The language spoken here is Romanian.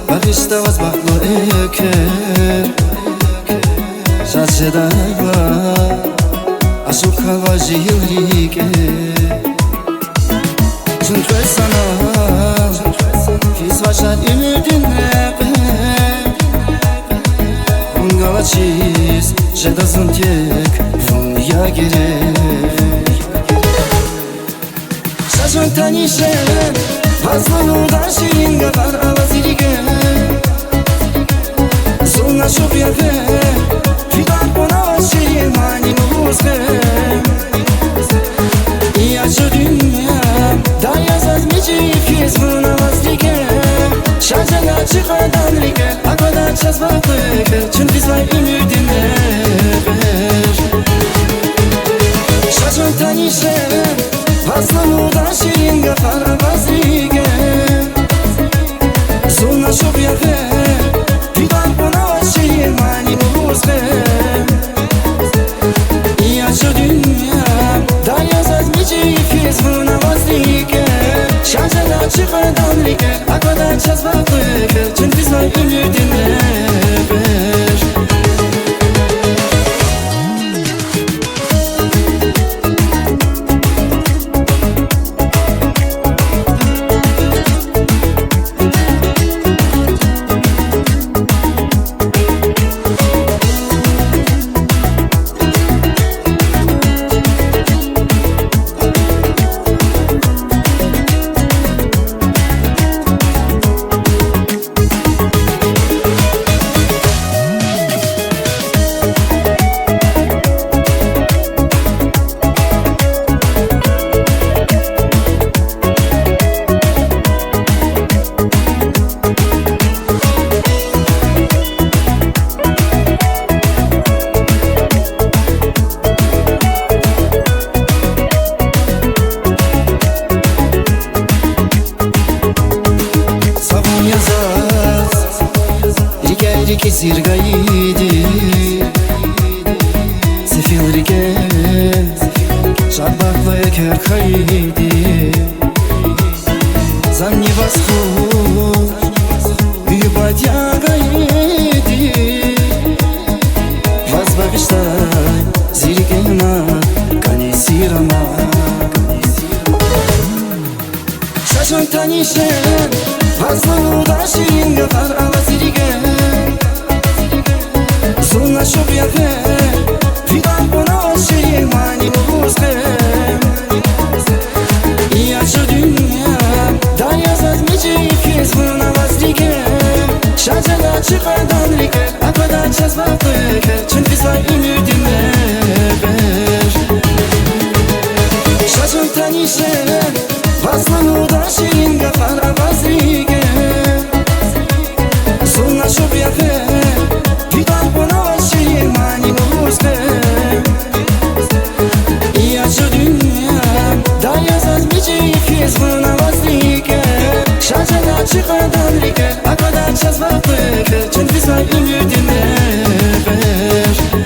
Barıştavaz baklo eker Şaşedayva Aşık havacı yılrike Çünkü sana Fiz vaşar ümidinle Ungala çiz Jedazın tek Vunya gerek Şaşın tanişen Vazmanıdan şirin kadar avazirike Zona şobyave Fidan bana şirin mani muzge İyacı dünya Da yazaz mici fiz buna vazrike Şacana çıkadan rike Akada çaz baklıke Çün biz vay ümidinle ver Şaşın tanişen Vazmanıdan şirin kadar avazirike Zona şobyave Fidan bana şirin mani muzge İyacı dünya Da yazaz mici fiz buna vazrike Şacana çıkadan rike Akada çaz baklıke Çün biz vay ümidinle ver Rike zirgaydi Sefil rike Şarbakla eker kaydi Zanni vasfu Büyübat yagaydi Vazbagıştay Zirgeyna Kani sirama Şaşın tanişen Vazmanıda şirin kadar avazirike Zona şobyave Fidan bana şirin mani muzge İyacı dünya Da yazaz mici fiz buna vazrike Şacana çıkadan rike Akada çaz baklıke Çün biz vay ümidinle ver Şaşın tanişen Vazmanıda şirin kadar avazrike Zona şobyave Fidan bana şirin mani muzge İyacı dünya Da yazaz mici fiz buna vazrike Şacana çıkadan rike Akada çaz baklıke Çün biz vay ümidinle ver